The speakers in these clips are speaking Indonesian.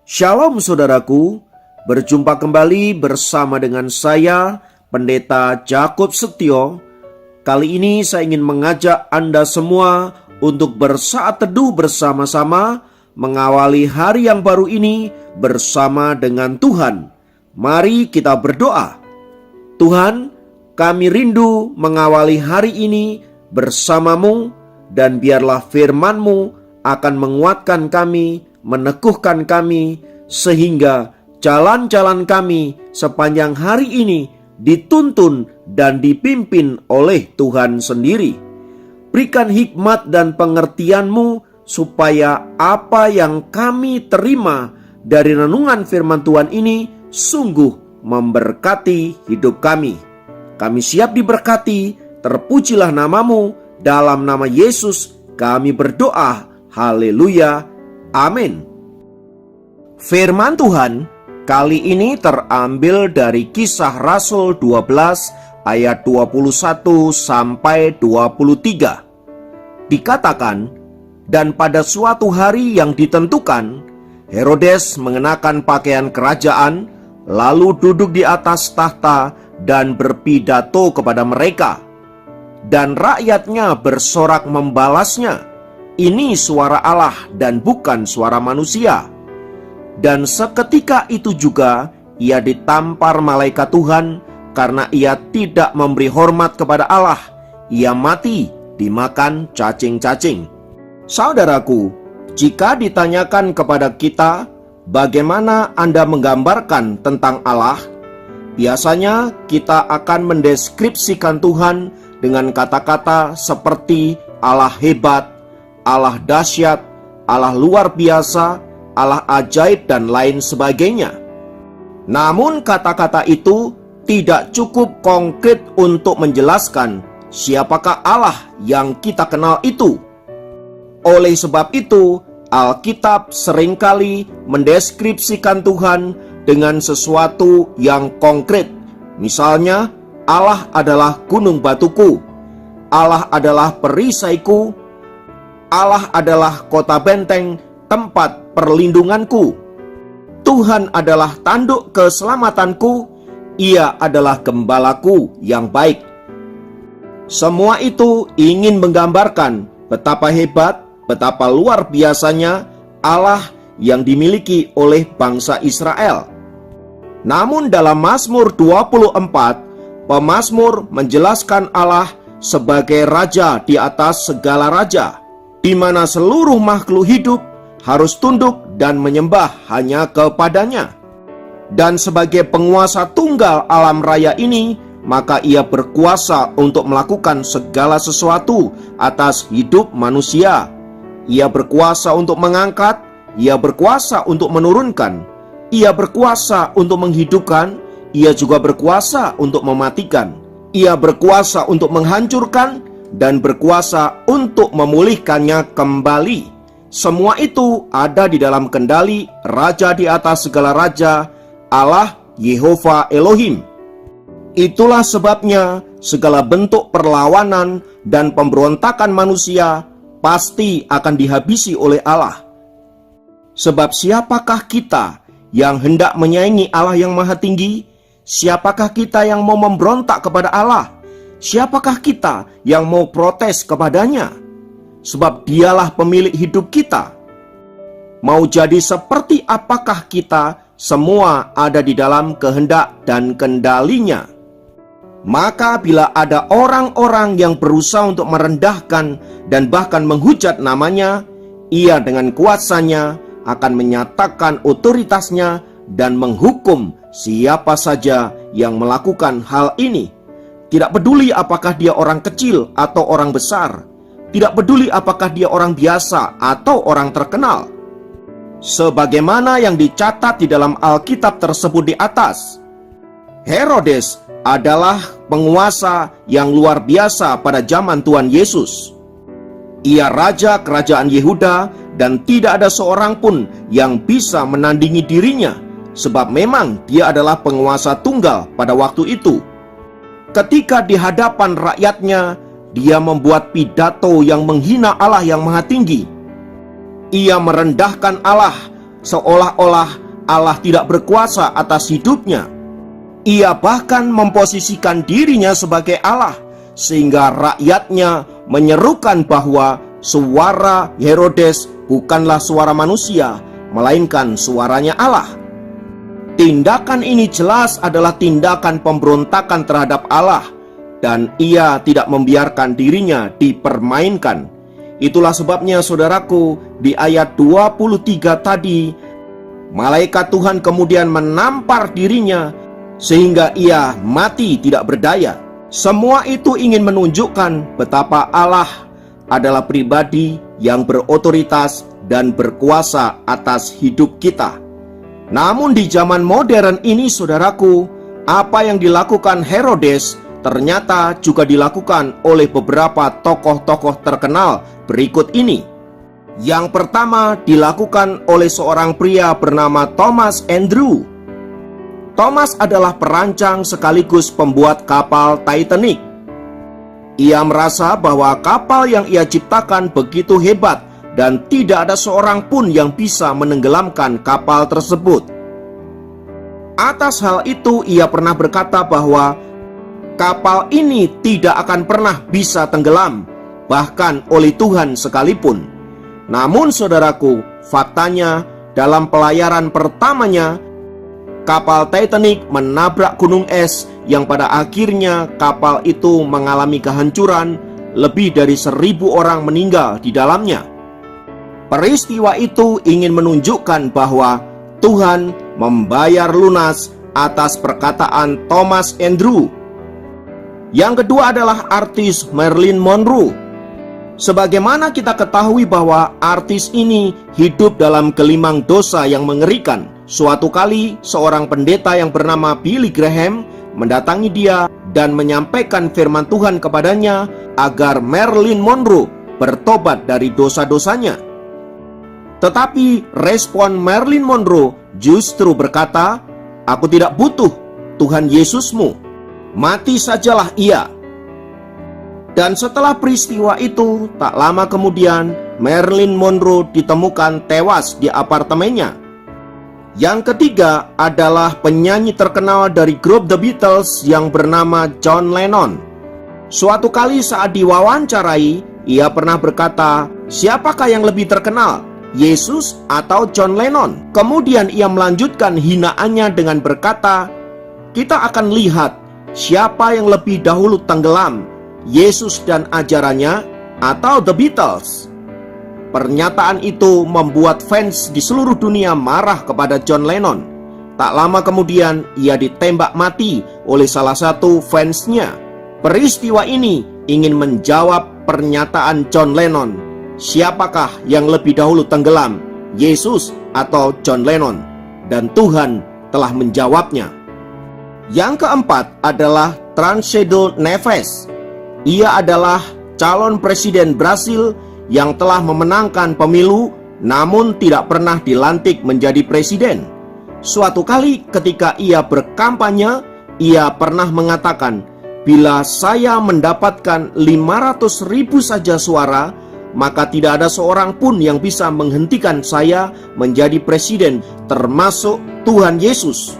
Shalom saudaraku, berjumpa kembali bersama dengan saya, Pendeta Jakob Setio. Kali ini saya ingin mengajak Anda semua untuk bersaat teduh bersama-sama, mengawali hari yang baru ini bersama dengan Tuhan. Mari kita berdoa. Tuhan, kami rindu mengawali hari ini bersamamu, dan biarlah firman-Mu akan menguatkan kami, meneguhkan kami, sehingga jalan-jalan kami sepanjang hari ini dituntun dan dipimpin oleh Tuhan sendiri. Berikan hikmat dan pengertian-Mu supaya apa yang kami terima dari renungan firman Tuhan ini sungguh memberkati hidup kami. Kami siap diberkati, terpujilah nama-Mu, dalam nama Yesus kami berdoa, haleluya, amin. Firman Tuhan kali ini terambil dari Kisah Rasul 12 ayat 21 sampai 23. Dikatakan, dan pada suatu hari yang ditentukan, Herodes mengenakan pakaian kerajaan, lalu duduk di atas tahta dan berpidato kepada mereka. Dan rakyatnya bersorak membalasnya, "Ini suara Allah dan bukan suara manusia." Dan seketika itu juga ia ditampar malaikat Tuhan karena ia tidak memberi hormat kepada Allah. Ia mati dimakan cacing-cacing. Saudaraku, jika ditanyakan kepada kita, bagaimana Anda menggambarkan tentang Allah? Biasanya kita akan mendeskripsikan Tuhan dengan kata-kata seperti Allah hebat, Allah dahsyat, Allah luar biasa, Allah ajaib, dan lain sebagainya. Namun kata-kata itu tidak cukup konkret untuk menjelaskan siapakah Allah yang kita kenal itu. Oleh sebab itu, Alkitab seringkali mendeskripsikan Tuhan dengan sesuatu yang konkret. Misalnya, Allah adalah gunung batuku, Allah adalah perisaiku, Allah adalah kota benteng, tempat perlindunganku. Tuhan adalah tanduk keselamatanku, Ia adalah gembalaku yang baik. Semua itu ingin menggambarkan betapa hebat, betapa luar biasanya Allah yang dimiliki oleh bangsa Israel. Namun dalam Mazmur 24, pemazmur menjelaskan Allah sebagai raja di atas segala raja, di mana seluruh makhluk hidup harus tunduk dan menyembah hanya kepadanya. Dan sebagai penguasa tunggal alam raya ini, maka ia berkuasa untuk melakukan segala sesuatu atas hidup manusia. Ia berkuasa untuk mengangkat, ia berkuasa untuk menurunkan, ia berkuasa untuk menghidupkan, ia juga berkuasa untuk mematikan. Ia berkuasa untuk menghancurkan dan berkuasa untuk memulihkannya kembali. Semua itu ada di dalam kendali Raja di atas segala raja, Allah Yehova Elohim. Itulah sebabnya segala bentuk perlawanan dan pemberontakan manusia pasti akan dihabisi oleh Allah. Sebab siapakah kita yang hendak menyaingi Allah yang Maha Tinggi? Siapakah kita yang mau memberontak kepada Allah? Siapakah kita yang mau protes kepadanya? Sebab Dialah pemilik hidup kita. Mau jadi seperti apakah kita, semua ada di dalam kehendak dan kendalinya. Maka bila ada orang-orang yang berusaha untuk merendahkan dan bahkan menghujat namanya, Ia dengan kuasanya akan menyatakan otoritasnya dan menghukum siapa saja yang melakukan hal ini. Tidak peduli apakah dia orang kecil atau orang besar, tidak peduli apakah dia orang biasa atau orang terkenal. Sebagaimana yang dicatat di dalam Alkitab tersebut di atas, Herodes adalah penguasa yang luar biasa pada zaman Tuhan Yesus. Ia raja kerajaan Yehuda dan tidak ada seorang pun yang bisa menandingi dirinya, sebab memang dia adalah penguasa tunggal pada waktu itu. Ketika di hadapan rakyatnya, dia membuat pidato yang menghina Allah yang Maha Tinggi. Ia merendahkan Allah seolah-olah Allah tidak berkuasa atas hidupnya. Ia bahkan memposisikan dirinya sebagai Allah, sehingga rakyatnya menyerukan bahwa suara Herodes bukanlah suara manusia, melainkan suaranya Allah. Tindakan ini jelas adalah tindakan pemberontakan terhadap Allah, dan ia tidak membiarkan dirinya dipermainkan. Itulah sebabnya saudaraku, di ayat 23 tadi, malaikat Tuhan kemudian menampar dirinya sehingga ia mati tidak berdaya. Semua itu ingin menunjukkan betapa Allah adalah pribadi yang berotoritas dan berkuasa atas hidup kita. Namun di zaman modern ini saudaraku, apa yang dilakukan Herodes ternyata juga dilakukan oleh beberapa tokoh-tokoh terkenal berikut ini. Yang pertama dilakukan oleh seorang pria bernama Thomas Andrew. Thomas adalah perancang sekaligus pembuat kapal Titanic. Ia merasa bahwa kapal yang ia ciptakan begitu hebat dan tidak ada seorang pun yang bisa menenggelamkan kapal tersebut. Atas hal itu ia pernah berkata bahwa kapal ini tidak akan pernah bisa tenggelam, bahkan oleh Tuhan sekalipun. Namun saudaraku, faktanya dalam pelayaran pertamanya, kapal Titanic menabrak gunung es yang pada akhirnya kapal itu mengalami kehancuran. Lebih dari 1.000 orang meninggal di dalamnya. Peristiwa itu ingin menunjukkan bahwa Tuhan membayar lunas atas perkataan Thomas Andrew. Yang kedua adalah artis Marilyn Monroe. Sebagaimana kita ketahui bahwa artis ini hidup dalam gelimang dosa yang mengerikan. Suatu kali seorang pendeta yang bernama Billy Graham mendatangi dia dan menyampaikan firman Tuhan kepadanya agar Marilyn Monroe bertobat dari dosa-dosanya. Tetapi respon Marilyn Monroe justru berkata, "Aku tidak butuh Tuhan Yesusmu, mati sajalah ia." Dan setelah peristiwa itu, tak lama kemudian Marilyn Monroe ditemukan tewas di apartemennya. Yang ketiga adalah penyanyi terkenal dari grup The Beatles yang bernama John Lennon. Suatu kali saat diwawancarai, ia pernah berkata, "Siapakah yang lebih terkenal, Yesus atau John Lennon?" Kemudian ia melanjutkan hinaannya dengan berkata, "Kita akan lihat siapa yang lebih dahulu tenggelam, Yesus dan ajarannya atau The Beatles." Pernyataan itu membuat fans di seluruh dunia marah kepada John Lennon. Tak lama kemudian ia ditembak mati oleh salah satu fansnya. Peristiwa ini ingin menjawab pernyataan John Lennon. Siapakah yang lebih dahulu tenggelam, Yesus atau John Lennon? Dan Tuhan telah menjawabnya. Yang keempat adalah Tancredo Neves. Ia adalah calon presiden Brasil yang telah memenangkan pemilu namun tidak pernah dilantik menjadi presiden. Suatu kali ketika ia berkampanye, ia pernah mengatakan, "Bila saya mendapatkan 500.000 saja suara, maka tidak ada seorang pun yang bisa menghentikan saya menjadi presiden, termasuk Tuhan Yesus."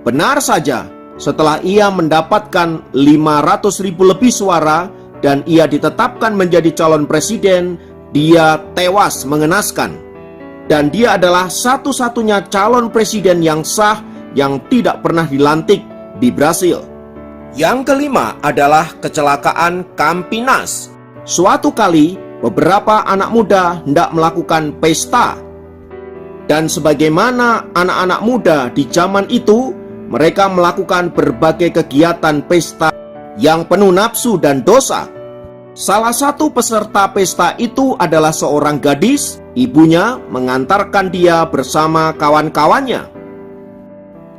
Benar saja, setelah ia mendapatkan 500.000 lebih suara dan ia ditetapkan menjadi calon presiden, dia tewas mengenaskan. Dan dia adalah satu-satunya calon presiden yang sah yang tidak pernah dilantik di Brasil. Yang kelima adalah kecelakaan Campinas. Suatu kali beberapa anak muda hendak melakukan pesta. Dan sebagaimana anak-anak muda di zaman itu, mereka melakukan berbagai kegiatan pesta yang penuh nafsu dan dosa. Salah satu peserta pesta itu adalah seorang gadis. Ibunya mengantarkan dia bersama kawan-kawannya.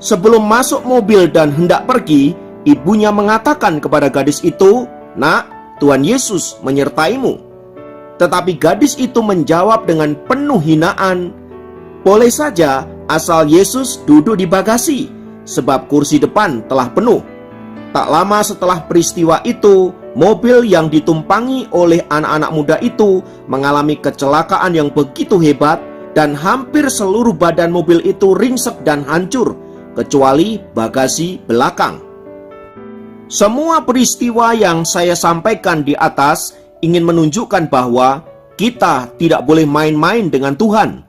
Sebelum masuk mobil dan hendak pergi, ibunya mengatakan kepada gadis itu, "Nak, Tuhan Yesus menyertaimu." Tetapi gadis itu menjawab dengan penuh hinaan, "Boleh saja asal Yesus duduk di bagasi, sebab kursi depan telah penuh." Tak lama setelah peristiwa itu, mobil yang ditumpangi oleh anak-anak muda itu mengalami kecelakaan yang begitu hebat dan hampir seluruh badan mobil itu ringsek dan hancur, kecuali bagasi belakang. Semua peristiwa yang saya sampaikan di atas ingin menunjukkan bahwa kita tidak boleh main-main dengan Tuhan.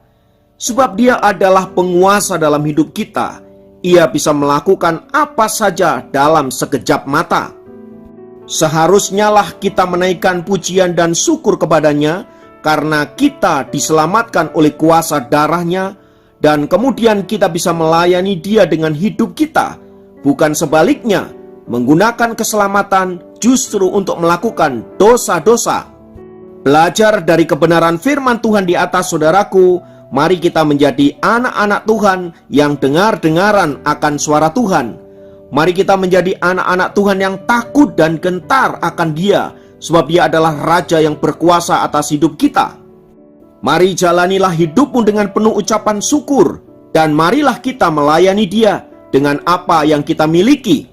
Sebab Dia adalah penguasa dalam hidup kita. Ia bisa melakukan apa saja dalam sekejap mata. Seharusnya lah kita menaikkan pujian dan syukur kepadanya, karena kita diselamatkan oleh kuasa darah-Nya, dan kemudian kita bisa melayani Dia dengan hidup kita, bukan sebaliknya, menggunakan keselamatan justru untuk melakukan dosa-dosa. Belajar dari kebenaran firman Tuhan di atas, saudaraku. Mari kita menjadi anak-anak Tuhan yang dengar-dengaran akan suara Tuhan. Mari kita menjadi anak-anak Tuhan yang takut dan gentar akan Dia, sebab Dia adalah Raja yang berkuasa atas hidup kita. Mari jalanilah hidupmu dengan penuh ucapan syukur, dan marilah kita melayani Dia dengan apa yang kita miliki.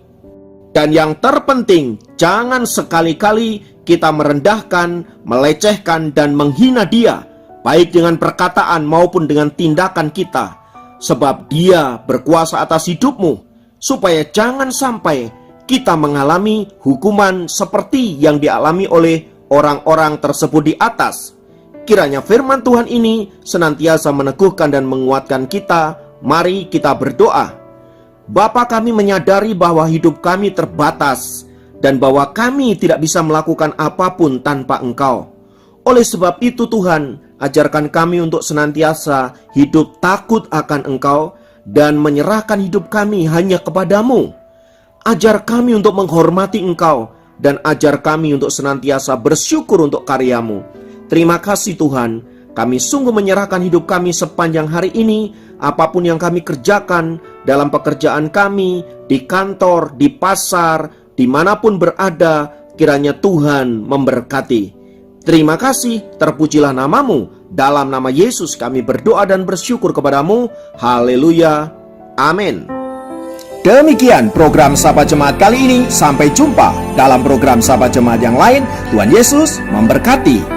Dan yang terpenting, jangan sekali-kali kita merendahkan, melecehkan, dan menghina Dia, baik dengan perkataan maupun dengan tindakan kita, sebab Dia berkuasa atas hidupmu, supaya jangan sampai kita mengalami hukuman seperti yang dialami oleh orang-orang tersebut di atas. Kiranya firman Tuhan ini senantiasa meneguhkan dan menguatkan kita. Mari kita berdoa. Bapa, kami menyadari bahwa hidup kami terbatas, dan bahwa kami tidak bisa melakukan apapun tanpa Engkau. Oleh sebab itu Tuhan, ajarkan kami untuk senantiasa hidup takut akan Engkau dan menyerahkan hidup kami hanya kepadamu. Ajar kami untuk menghormati Engkau dan ajar kami untuk senantiasa bersyukur untuk karya-Mu. Terima kasih Tuhan, kami sungguh menyerahkan hidup kami sepanjang hari ini. Apapun yang kami kerjakan dalam pekerjaan kami, di kantor, di pasar, dimanapun berada, kiranya Tuhan memberkati. Terima kasih, terpujilah nama-Mu. Dalam nama Yesus kami berdoa dan bersyukur kepadamu. Haleluya. Amin. Demikian program Sahabat Jemaat kali ini. Sampai jumpa dalam program Sahabat Jemaat yang lain. Tuhan Yesus memberkati.